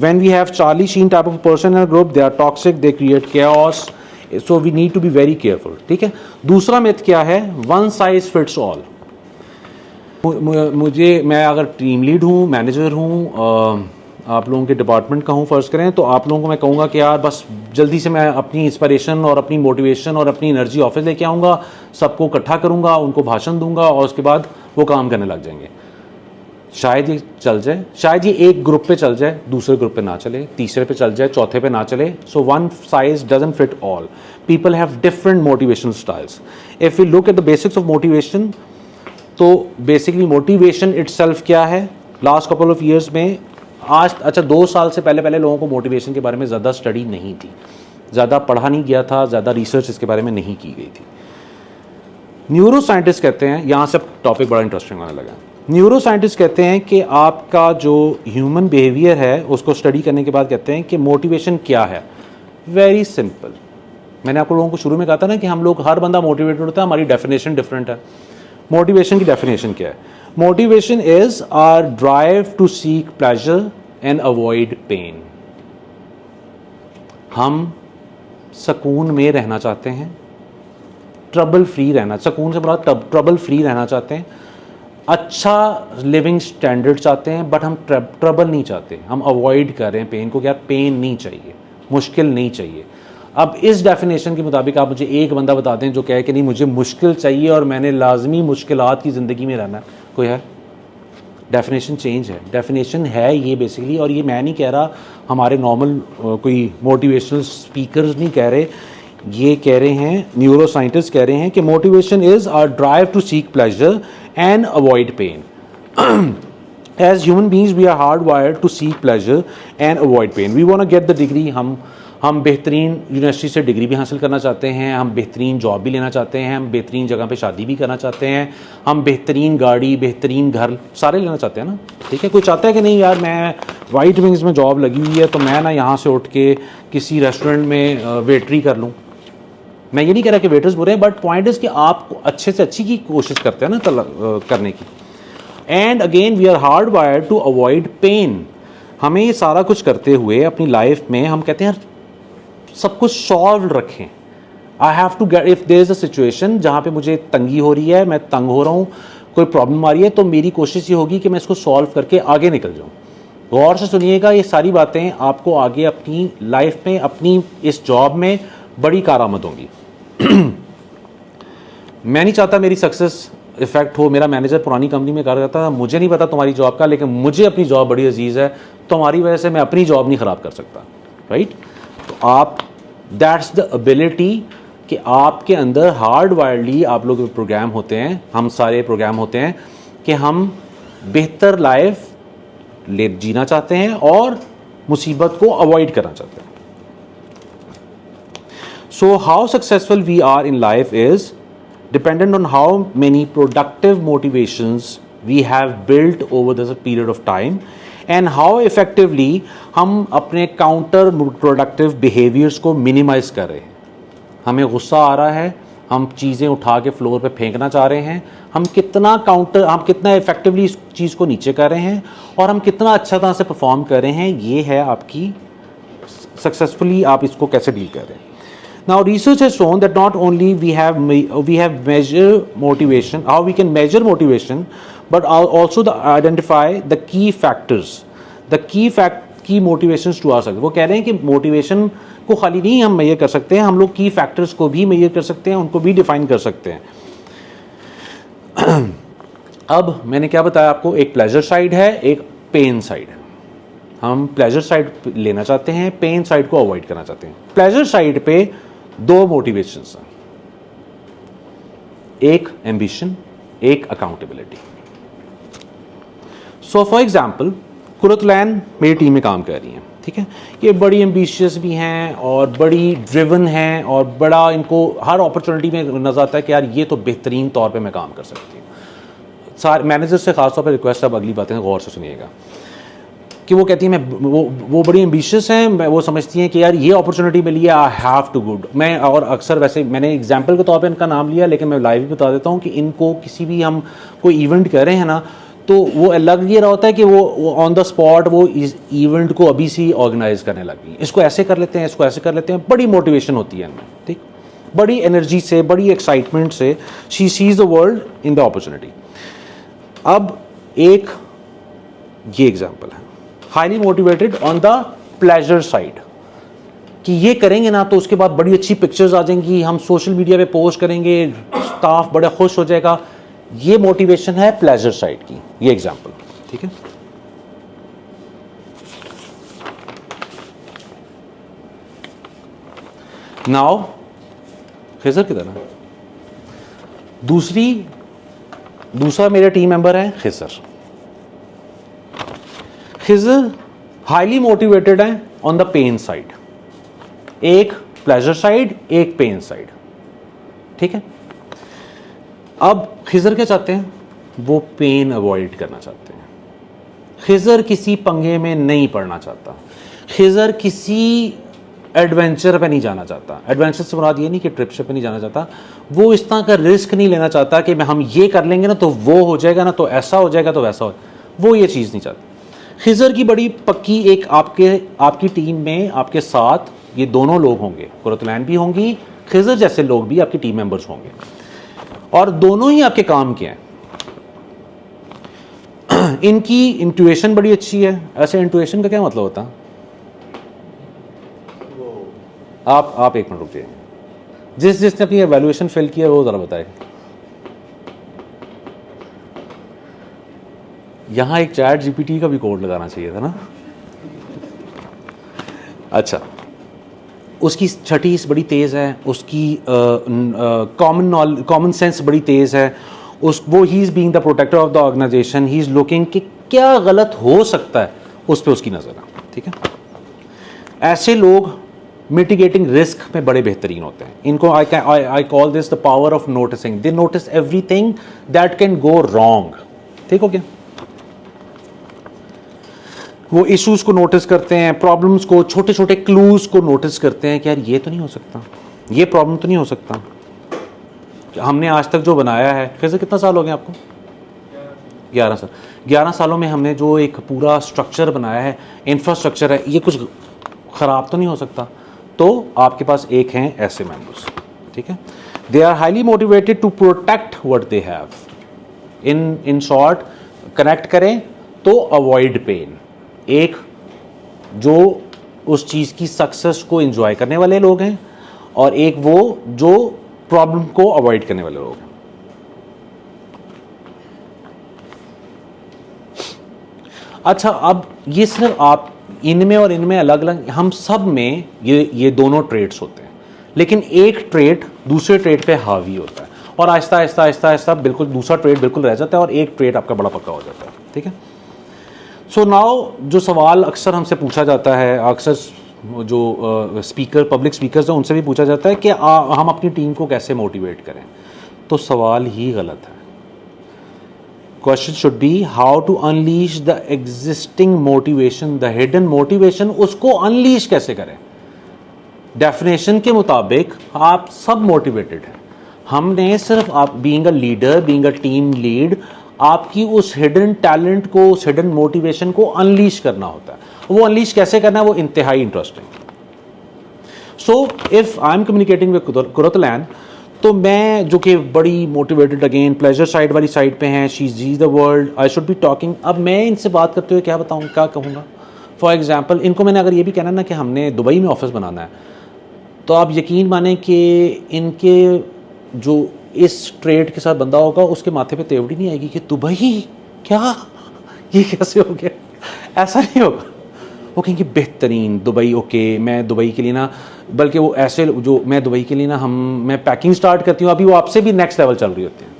A: when we have Charlie Sheen type of person in a group, they are toxic, they create chaos, so we need to be very careful। ठीक है। दूसरा मिथ क्या है, one size fits all। मैं अगर टीम लीड हूँ, manager हूँ, आप लोगों के डिपार्टमेंट का हूँ फ़र्ज़ करें, तो आप लोगों को मैं कहूँगा कि यार बस जल्दी से मैं अपनी इंस्पिरेशन और अपनी मोटिवेशन और अपनी एनर्जी ऑफिस लेके आऊँगा, सबको इकट्ठा करूँगा, उनको भाषण दूंगा और उसके बाद वो काम करने लग जाएंगे। शायद ये चल जाए, शायद ये एक ग्रुप पे चल जाए, दूसरे ग्रुप पे ना चले, तीसरे पे चल जाए, चौथे पे ना चले। So one size doesn't fit all. People have different motivation styles. If we look at the basics of motivation, तो बेसिकली मोटिवेशन इटसेल्फ क्या है, लास्ट कपल ऑफ ईयर्स में, आज 2 साल से पहले लोगों को मोटिवेशन के बारे में ज़्यादा स्टडी नहीं थी, ज़्यादा पढ़ा नहीं गया था, ज़्यादा रिसर्च इसके बारे में नहीं की गई थी। न्यूरो साइंटिस्ट कहते हैं, यहाँ से टॉपिक बड़ा इंटरेस्टिंग होने लगा। न्यूरो साइंटिस्ट कहते हैं कि आपका जो ह्यूमन बिहेवियर है उसको स्टडी करने के बाद कहते हैं कि मोटिवेशन क्या है। Very simple. मैंने आपको लोगों को शुरू में कहा था ना कि हम लोग, हर बंदा मोटिवेटेड होता है, हमारी डेफिनेशन डिफरेंट है। मोटिवेशन की डेफिनेशन क्या है? Motivation is our drive to seek pleasure and avoid pain. हम सुकून में रहना चाहते हैं, ट्रबल फ्री रहना, सुकून से बड़ा ट्रबल फ्री रहना चाहते हैं, अच्छा लिविंग स्टैंडर्ड चाहते हैं, बट हम ट्रबल नहीं चाहते, हम अवॉइड कर रहे हैं पेन को। क्या पेन नहीं चाहिए, मुश्किल नहीं चाहिए। अब इस डेफिनेशन के मुताबिक आप मुझे एक बंदा बता दें जो कहे कि नहीं मुझे मुश्किल चाहिए और मैंने लाजमी मुश्किलात की ज़िंदगी में रहना है, कोई है? डेफिनेशन चेंज है, डेफिनेशन है ये बेसिकली। और ये मैं नहीं कह रहा, हमारे नॉर्मल कोई मोटिवेशनल स्पीकर्स नहीं कह रहे, ये कह रहे हैं न्यूरो साइंटिस्ट कह रहे हैं कि motivation is our drive to seek pleasure and avoid pain। As human beings we are hardwired to seek pleasure and avoid pain। We want to get the degree। हम बेहतरीन यूनिवर्सिटी से degree भी हासिल करना चाहते हैं, हम बेहतरीन जॉब भी लेना चाहते हैं, हम बेहतरीन जगह पे शादी भी करना चाहते हैं, हम बेहतरीन गाड़ी, बेहतरीन घर सारे लेना चाहते हैं ना। ठीक है। कोई चाहता है कि नहीं यार मैं वाइट विंग्स में जॉब लगी हुई है तो मैं ना यहाँ से उठ के किसी रेस्टोरेंट में वेटरी कर लूँ। मैं ये नहीं कह रहा कि वेटर्स बुरे हैं, बट पॉइंट इज कि आप अच्छे से अच्छी की कोशिश करते हैं ना करने की। And again we are hard wired to avoid pain. हमें ये सारा कुछ करते हुए अपनी लाइफ में हम कहते हैं सब कुछ सॉल्व रखें। I have to get, if there is a situation जहाँ पे मुझे तंगी हो रही है, मैं तंग हो रहा हूँ, कोई प्रॉब्लम आ रही है, तो मेरी कोशिश ये होगी कि मैं इसको सॉल्व करके आगे निकल जाऊँ। गौर से सुनिएगा, ये सारी बातें आपको आगे अपनी लाइफ में, अपनी इस जॉब में बड़ी कारआमद होंगी। मैं नहीं चाहता मेरी सक्सेस इफेक्ट हो। मेरा मैनेजर पुरानी कंपनी में कर रहा था, मुझे नहीं पता तुम्हारी जॉब का, लेकिन मुझे अपनी जॉब बड़ी अजीज़ है, तुम्हारी वजह से मैं अपनी जॉब नहीं ख़राब कर सकता। राइट? तो आप, दैट्स द एबिलिटी कि आपके अंदर हार्ड वायर्डली आप लोग प्रोग्राम होते हैं, हम सारे प्रोग्राम होते हैं कि हम बेहतर लाइफ जीना चाहते हैं और मुसीबत को अवॉइड करना चाहते हैं। So how successful we are in life is dependent on how many productive motivations we have built over this period of time and how effectively हम अपने counter productive behaviors को minimize कर रहे हैं। हमें गुस्सा आ रहा है, हम चीज़ें उठा के फ्लोर पे फेंकना चाह रहे हैं, हम कितना इफेक्टिवली इस चीज़ को नीचे कर रहे हैं और हम कितना अच्छा तरह से परफॉर्म कर रहे हैं। ये है आपकी सक्सेसफुली आप इसको कैसे डील कर रहे हैं। Now research has shown that not only we have measure motivation, how we can measure motivation, but also identify the key factors, key motivations to our success. वो कह रहे हैं कि मोटिवेशन को खाली नहीं हम मेजर कर सकते हैं, हम लोग की फैक्टर्स को भी मेजर कर सकते हैं, उनको भी डिफाइन कर सकते हैं. अब मैंने क्या बताया आपको, एक प्लेजर साइड है, एक पेन साइड है. हम प्लेजर साइड लेना चाहते हैं, पेन साइड को अवॉइड करना चाहते हैं. प्लेजर साइड पे दो मोटिवेशंस हैं, एक एम्बिशन, एक अकाउंटेबिलिटी. सो फॉर एग्जाम्पल कुरतलैन मेरी टीम में काम कर रही हैं, ठीक है. ये बड़ी एम्बिशियस भी हैं और बड़ी ड्रिवन हैं और बड़ा इनको हर अपॉर्चुनिटी में नजर आता है कि यार ये तो बेहतरीन तौर पे मैं काम कर सकती हूँ. सारे मैनेजर से खासतौर पे रिक्वेस्ट, अब अगली बातें गौर से सुनिएगा, कि वो कहती है मैं वो बड़ी एम्बिशियस हैं, वो समझती हैं कि यार ये अपॉर्चुनिटी मिली है, आई हैव टू गुड. मैं और अक्सर वैसे मैंने एग्जांपल के तौर पे इनका नाम लिया, लेकिन मैं लाइव भी बता देता हूँ कि इनको किसी भी हम कोई इवेंट कर रहे हैं ना, तो वो लग ये रहा होता है कि वो ऑन द स्पॉट वो इस इवेंट को अभी से ऑर्गेनाइज करने लगी, इसको ऐसे कर लेते हैं, इसको ऐसे कर लेते हैं. बड़ी मोटिवेशन होती है इनमें, ठीक, बड़ी एनर्जी से, बड़ी एक्साइटमेंट से she sees the world in the opportunity. अब एक ये एग्जाम्पल है, highly motivated on the pleasure side, कि ये करेंगे ना तो उसके बाद बड़ी अच्छी पिक्चर्स आ जाएंगी, हम सोशल मीडिया पे पोस्ट करेंगे, स्टाफ बड़ा खुश हो जाएगा. ये मोटिवेशन है प्लेजर साइड की, ये एग्जाम्पल, ठीक है. नाउ खिजर की तरह दूसरा मेरा टीम मेंबर है खिजर. खिजर हाईली मोटिवेटेड है ऑन द पेन साइड, एक प्लेजर साइड, एक पेन साइड, ठीक है. अब खिजर क्या चाहते हैं, वो पेन अवॉइड करना चाहते हैं. खिजर किसी पंगे में नहीं पड़ना चाहता, खिजर किसी एडवेंचर पे नहीं जाना चाहता. एडवेंचर से मुराद ये नहीं कि ट्रिप पे नहीं जाना चाहता, वो इस तरह का रिस्क नहीं लेना चाहता कि हम ये कर लेंगे ना तो वो हो जाएगा ना तो ऐसा हो जाएगा तो वैसा हो, वो ये चीज़ नहीं चाहता. खिजर की बड़ी पक्की एक आपकी टीम में आपके साथ ये दोनों लोग होंगे, कुरतलैन भी होंगी, खिजर जैसे लोग भी आपके टीम मेंबर्स होंगे, और दोनों ही आपके काम के हैं. इनकी इंट्यूएशन बड़ी अच्छी है. ऐसे इंट्यूएशन का क्या मतलब होता है, आप एक मिनट रुकिए, जिसने अपनी एवेल्युएशन फेल किया वो जरा बताए. यहां एक चैट जीपीटी का भी कोड लगाना चाहिए था ना. अच्छा, उसकी छठी बड़ी तेज़ है, उसकी कॉमन सेंस बड़ी तेज़ है, वो he is being the protector of the organisation, he is looking कि क्या गलत हो सकता है, उस पर उसकी नज़र है, ठीक है. ऐसे लोग मिटिगेटिंग रिस्क में बड़े बेहतरीन होते हैं. इनको I call this the power of noticing. They notice everything that can go wrong, ठीक हो गया. वो इश्यूज को नोटिस करते हैं, प्रॉब्लम्स को, छोटे छोटे क्लूज को नोटिस करते हैं कि यार ये तो नहीं हो सकता, ये प्रॉब्लम तो नहीं हो सकता. हमने आज तक जो बनाया है, कैसे कितना साल हो गए आपको? 11 साल. 11 सालों में हमने जो एक पूरा स्ट्रक्चर बनाया है, इंफ्रास्ट्रक्चर है, ये कुछ ख़राब तो नहीं हो सकता. तो आपके पास एक हैं ऐसे मेंबर्स, ठीक है. They are highly motivated to protect what they have. In short connect करें तो अवॉइड पेन. एक जो उस चीज़ की सक्सेस को एंजॉय करने वाले लोग हैं, और एक वो जो प्रॉब्लम को अवॉइड करने वाले लोग हैं. अच्छा, अब ये सिर्फ आप इनमें और इनमें अलग अलग, हम सब में ये दोनों ट्रेड्स होते हैं, लेकिन एक ट्रेड दूसरे ट्रेड पे हावी होता है, और आहिस्ता आहिस्ता आहिस्ता आहिस्ता बिल्कुल दूसरा ट्रेड बिल्कुल रह जाता है और एक ट्रेड आपका बड़ा पक्का हो जाता है, ठीक है. सो नाउ जो सवाल अक्सर हमसे पूछा जाता है, अक्सर जो पब्लिक स्पीकर्स हैं उनसे भी पूछा जाता है कि हम अपनी टीम को कैसे मोटिवेट करें, तो सवाल ही गलत है. Question should be how to unleash the existing motivation, the hidden motivation, उसको अनलीश कैसे करें. डेफिनेशन के मुताबिक आप सब मोटिवेटेड हैं. हमने सिर्फ आप being a leader, being a team lead, आपकी उस हिडन टैलेंट को, उस हिडन मोटिवेशन को अनलीश करना होता है. वो अनलीश कैसे करना है, वो इंतहाई interesting. So if I am communicating with Qurratulain, तो मैं जो कि बड़ी मोटिवेटेड अगेन प्लेजर साइड वाली साइड पे हैं, she gee the world, I should be talking, अब मैं इनसे बात करते हुए क्या बताऊँ, क्या कहूँगा? फॉर एग्जाम्पल इनको मैंने अगर ये भी कहना ना कि हमने दुबई में ऑफिस बनाना है, तो आप यकीन माने कि इनके जो इस ट्रेड के साथ बंदा होगा उसके माथे पे तेवड़ी नहीं आएगी कि दुबई क्या, ये कैसे हो गया, ऐसा नहीं होगा। वो कहेंगे बेहतरीन दुबई, ओके मैं दुबई के लिए ना, बल्कि वो ऐसे जो मैं दुबई के लिए ना मैं पैकिंग स्टार्ट करती हूँ, अभी वो आपसे भी नेक्स्ट लेवल चल रही होती है,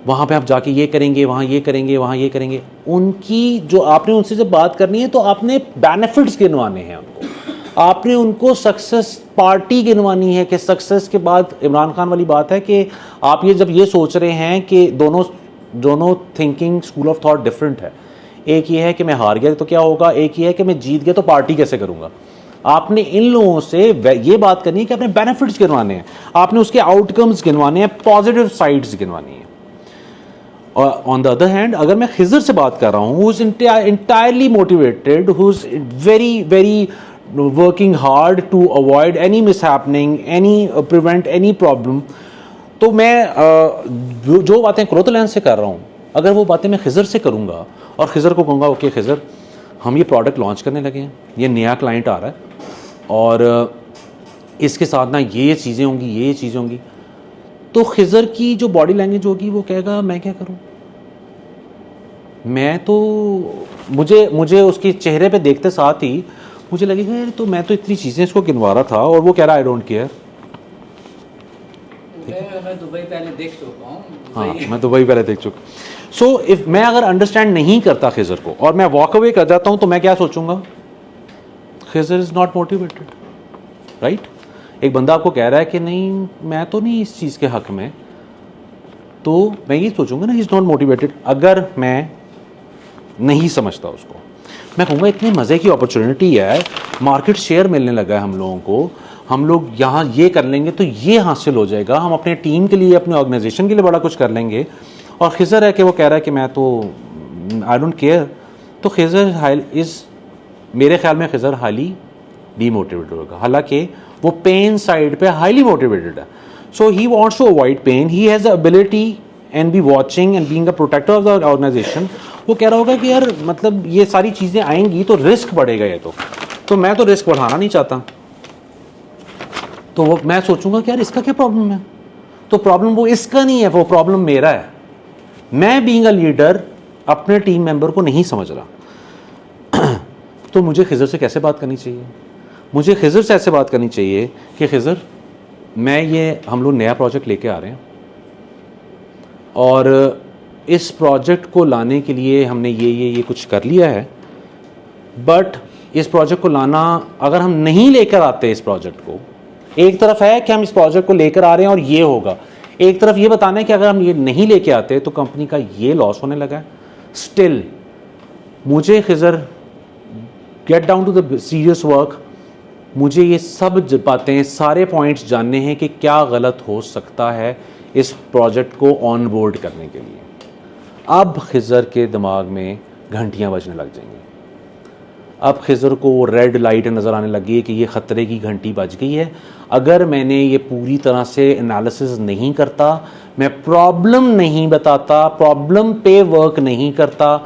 A: वहाँ पे आप जाके ये करेंगे, वहाँ ये करेंगे, वहाँ ये करेंगे। उनकी जो आपने उनसे जब बात करनी है तो आपने बेनिफिट्स गिनवाने हैं उनको, आपने उनको सक्सेस पार्टी गिनवानी है कि सक्सेस के बाद इमरान खान वाली बात है कि आप ये जब ये सोच रहे हैं कि दोनों thinking school of thought different है, एक ये है कि मैं हार गया तो क्या होगा, एक ये है कि मैं जीत गया तो पार्टी कैसे करूँगा। आपने इन लोगों से ये बात करनी है कि आपने बेनिफिट्स गिनवाने हैं, आपने उसके आउटकम्स गिनवाने हैं, पॉजिटिव साइड्स गिनवानी है। और ऑन द अदर हैंड अगर मैं खिजर से बात कर रहा हूँ, who is entirely motivated, who is very very working hard to avoid any mishappening, any prevent any problem, तो मैं जो बातें कुरतलैन से कर रहा हूँ, अगर वो बातें मैं खिजर से करूँगा और खिजर को कहूँगा ओके खिजर हम ये प्रोडक्ट लॉन्च करने लगे हैं, ये नया क्लाइंट आ रहा है और इसके साथ ना ये चीज़ें होंगी, ये चीज़ें होंगी, तो खिजर की जो बॉडी लैंग्वेज होगी वो कहेगा मैं क्या करूं, मैं तो मुझे उसके चेहरे पे देखते साथ ही मुझे लगेगा यार तो मैं तो इतनी चीज़ें इसको गिनवा रहा था और वो कह रहा आई डोंट केयर।
D: मैं दुबई पहले देख चुका हूँ।
A: हाँ मैं दुबई पहले देख चुका। सो इफ मैं अगर अंडरस्टैंड नहीं करता खिजर को और मैं वॉक अवे कर जाता हूँ तो मैं क्या सोचूंगा, Khizar is not motivated, right. एक बंदा आपको कह रहा है कि नहीं मैं तो नहीं इस चीज़ के हक में, तो मैं ये सोचूंगा ना ही इज़ नॉट मोटिवेटेड। अगर मैं नहीं समझता उसको, मैं कहूँगा इतने मज़े की अपॉर्चुनिटी है, मार्केट शेयर मिलने लगा है हम लोगों को, हम लोग यहाँ ये कर लेंगे तो ये हासिल हो जाएगा, हम अपने टीम के लिए अपने ऑर्गेनाइजेशन के लिए बड़ा कुछ कर लेंगे। और खिजर है कि वो कह रहा है कि मैं तो आई डोंट केयर, तो खिजर इज़ मेरे ख्याल में खिजर हाईली डीमोटिवेटेड होगा, हालांकि वो पेन साइड पे हाईली मोटिवेटेड है। So he wants to avoid pain, he has the ability and be watching and being a protector of the organisation. वो कह रहा होगा कि यार मतलब ये सारी चीज़ें आएंगी तो रिस्क बढ़ेगा, ये तो मैं तो रिस्क बढ़ाना नहीं चाहता, तो वो मैं सोचूंगा कि यार इसका क्या प्रॉब्लम है, तो प्रॉब्लम वो इसका नहीं है, वो प्रॉब्लम मेरा है। मैं बीइंग अ लीडर अपने टीम मेंबर को नहीं समझ रहा तो मुझे खिजर से कैसे बात करनी चाहिए, मुझे खिजर से ऐसे बात करनी चाहिए कि खिजर मैं ये हम लोग नया प्रोजेक्ट लेके आ रहे हैं और इस प्रोजेक्ट को लाने के लिए हमने ये कुछ कर लिया है, बट इस प्रोजेक्ट को लाना अगर हम नहीं लेकर आते इस प्रोजेक्ट को, एक तरफ है कि हम इस प्रोजेक्ट को लेकर आ रहे हैं और ये होगा, एक तरफ ये बताना है कि अगर हम ये नहीं लेके आते तो कंपनी का ये लॉस होने लगा है। स्टिल मुझे Khizar get down to the serious work, मुझे ये सब बातें सारे पॉइंट्स जानने हैं कि क्या गलत हो सकता है इस प्रोजेक्ट को ऑन बोर्ड करने के लिए। अब खिजर के दिमाग में घंटियां बजने लग जाएंगी, अब खिजर को रेड लाइट नज़र आने लगी है कि ये ख़तरे की घंटी बज गई है। अगर मैंने ये पूरी तरह से एनालिसिस नहीं करता, मैं प्रॉब्लम नहीं बताता, प्रॉब्लम पे वर्क नहीं करता,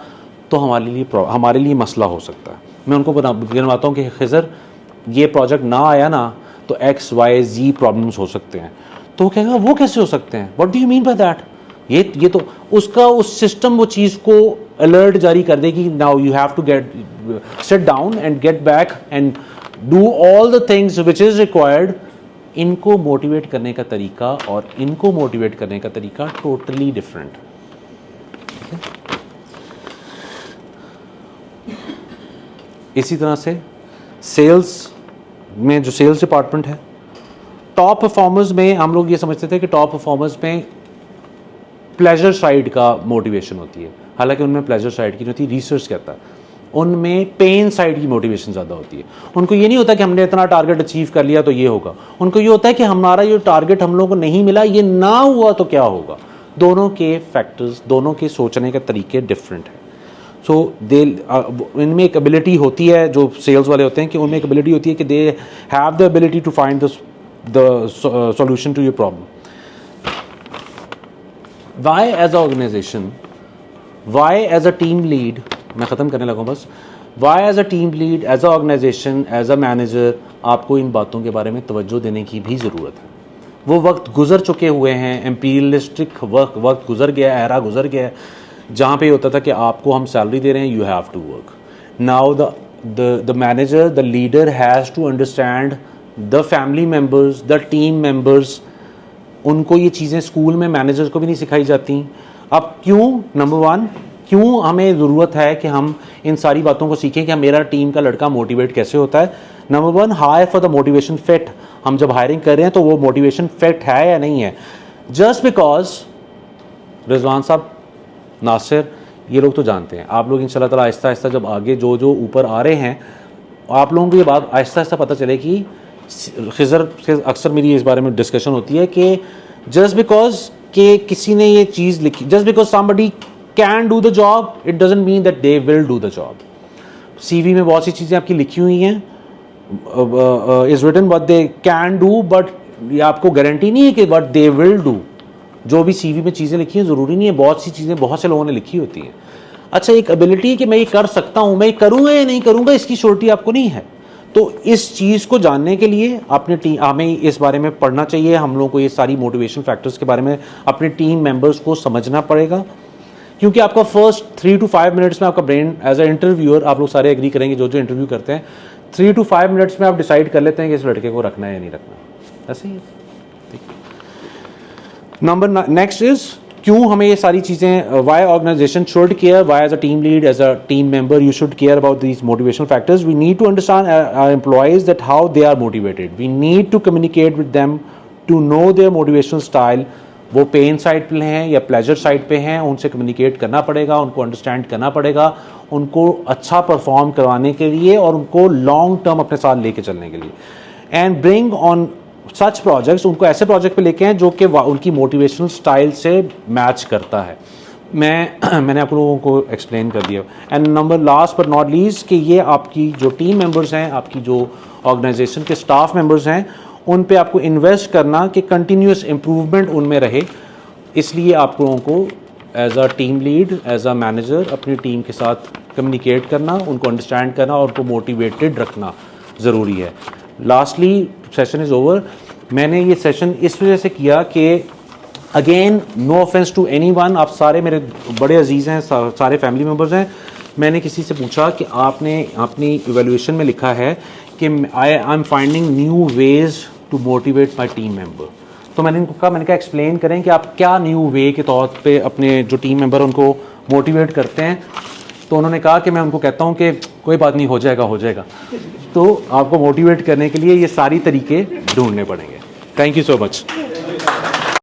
A: तो हमारे लिए मसला हो सकता है। मैं उनको गिनवाता हूँ कि खिजर ये प्रोजेक्ट ना आया ना तो XYZ प्रॉब्लम्स हो सकते हैं, तो वो कहेगा वो कैसे हो सकते हैं, what do you mean by that, ये तो उसका उस सिस्टम वो चीज़ को अलर्ट जारी कर देगी, now you have to get sit down and get back and do all the things which is required. इनको मोटिवेट करने का तरीका और इनको मोटिवेट करने का तरीका टोटली डिफरेंट। इसी तरह से सेल्स में जो सेल्स डिपार्टमेंट है, टॉप परफॉर्मर्स में हम लोग ये समझते थे कि टॉप परफॉर्मर्स में प्लेजर साइड का मोटिवेशन होती है, हालांकि उनमें प्लेजर साइड की नहीं होती, रिसर्च कहता है उनमें पेन साइड की मोटिवेशन ज़्यादा होती है। उनको ये नहीं होता कि हमने इतना टारगेट अचीव कर लिया तो ये होगा, उनको ये होता है कि हमारा ये टारगेट हम लोगों को नहीं मिला, ये ना हुआ तो क्या होगा। दोनों के फैक्टर्स, दोनों के सोचने के तरीके डिफरेंट हैं। सो दे इनमें एक एबिलिटी होती है, जो सेल्स वाले होते हैं कि उनमें एक एबिलिटी होती है कि they have the ability to find the solution to your problem. Why as a organisation, why as a team lead, मैं ख़त्म करने लगा हूँ बस, why as a team lead, as a organisation, as a manager, आपको इन बातों के बारे में तवज्जो देने की भी ज़रूरत है. वो वक्त गुजर चुके हुए हैं, एम्पीरियलिस्टिक वक्त गुजर गया, एरा गुजर गया है, जहाँ पे होता था कि आपको हम सैलरी दे रहे हैं, you have to work. Now the manager, the leader has to understand the family members, the team members. उनको ये चीज़ें स्कूल में मैनेजर्स को भी नहीं सिखाई जाती. अब क्यों? नंबर वन, क्यों हमें ज़रूरत है कि हम इन सारी बातों को सीखें कि मेरा टीम का लड़का मोटिवेट कैसे होता है. Number one, hire for the motivation fit. हम जब हायरिंग कर रहे हैं तो वो मोटिवेशन फिट है या नहीं है. जस्ट बिकॉज रिजवान साहब, नासिर, ये लोग तो जानते हैं, आप लोग इंशाल्लाह ताला आहिस्ता आहिस्ता जब आगे जो जो ऊपर आ रहे हैं, आप लोगों को ये बात आहिस्ता आहिस्ता पता चले कि खिज़र से अक्सर मेरी इस बारे में डिस्कशन होती है कि जस्ट बिकॉज कि किसी ने ये चीज़ लिखी, just because somebody can do the job, it doesn't mean that they will do the job. CV में बहुत सी चीज़ें आपकी लिखी हुई हैं, is written what they can do, but ये आपको गारंटी नहीं है कि व्हाट दे विल डू. जो भी CV में चीज़ें लिखी हैं ज़रूरी नहीं है, बहुत सी चीज़ें बहुत से लोगों ने लिखी होती हैं. अच्छा, एक एबिलिटी है कि मैं ये कर सकता हूँ, मैं ये करूँगा या नहीं करूँगा, इसकी श्योरिटी आपको नहीं है. तो इस चीज़ को जानने के लिए अपने टीम, हमें इस बारे में पढ़ना चाहिए. हम लोगों को ये सारी मोटिवेशन फैक्टर्स के बारे में अपने टीम मेंबर्स को समझना पड़ेगा, क्योंकि आपका फर्स्ट 3 to 5 मिनट्स में आपका ब्रेन एज अ इंटरव्यूअर, आप लोग सारे एग्री करेंगे जो जो इंटरव्यू करते हैं, 3 to 5 मिनट्स में आप डिसाइड कर लेते हैं कि इस लड़के को रखना है या नहीं रखना. ऐसे ही नंबर नेक्स्ट इज क्यों हमें ये सारी चीज़ें, why organisation should care, why as a team lead, as a team member you should care about these motivational factors. We need to understand our employees that how they are motivated. We need to communicate with them to know their motivational style. वो pain side पे हैं या pleasure side पे हैं, उनसे communicate करना पड़ेगा, उनको अंडरस्टैंड करना पड़ेगा, उनको अच्छा परफॉर्म करवाने के लिए और उनको लॉन्ग टर्म अपने साथ लेके चलने के लिए. And bring on such projects, उनको ऐसे प्रोजेक्ट पे लेके हैं जो कि उनकी मोटिवेशनल स्टाइल से मैच करता है. मैंने आप लोगों को एक्सप्लेन कर दिया. And number last but not least कि ये आपकी जो टीम मेंबर्स हैं, आपकी जो ऑर्गेनाइजेशन के स्टाफ मेंबर्स हैं, उन पे आपको इन्वेस्ट करना कि कंटिन्यूस इम्प्रूवमेंट उनमें रहे. इसलिए आप लोगों को as a team lead, as a manager अपनी टीम के साथ कम्युनिकेट करना, उनको अंडरस्टैंड करना और उनको मोटिवेटेड रखना ज़रूरी है. Lastly, session is over. मैंने ये सेशन इस वजह से किया कि again no offence to anyone, आप सारे मेरे बड़े अजीज़ हैं, सारे फैमिली मेम्बर्स हैं. मैंने किसी से पूछा कि आपने अपनी इवैल्यूएशन में लिखा है कि I am finding new ways to motivate my team member. तो मैंने इनको कहा, मैंने कहा एक्सप्लेन करें कि आप क्या न्यू वे के तौर पे अपने जो टीम मेंबर उनको मोटिवेट करते हैं. तो उन्होंने कहा कि मैं उनको कहता हूँ कि कोई बात नहीं, हो जाएगा हो जाएगा. तो आपको मोटिवेट करने के लिए ये सारी तरीके ढूंढने पड़ेंगे. Thank you so much.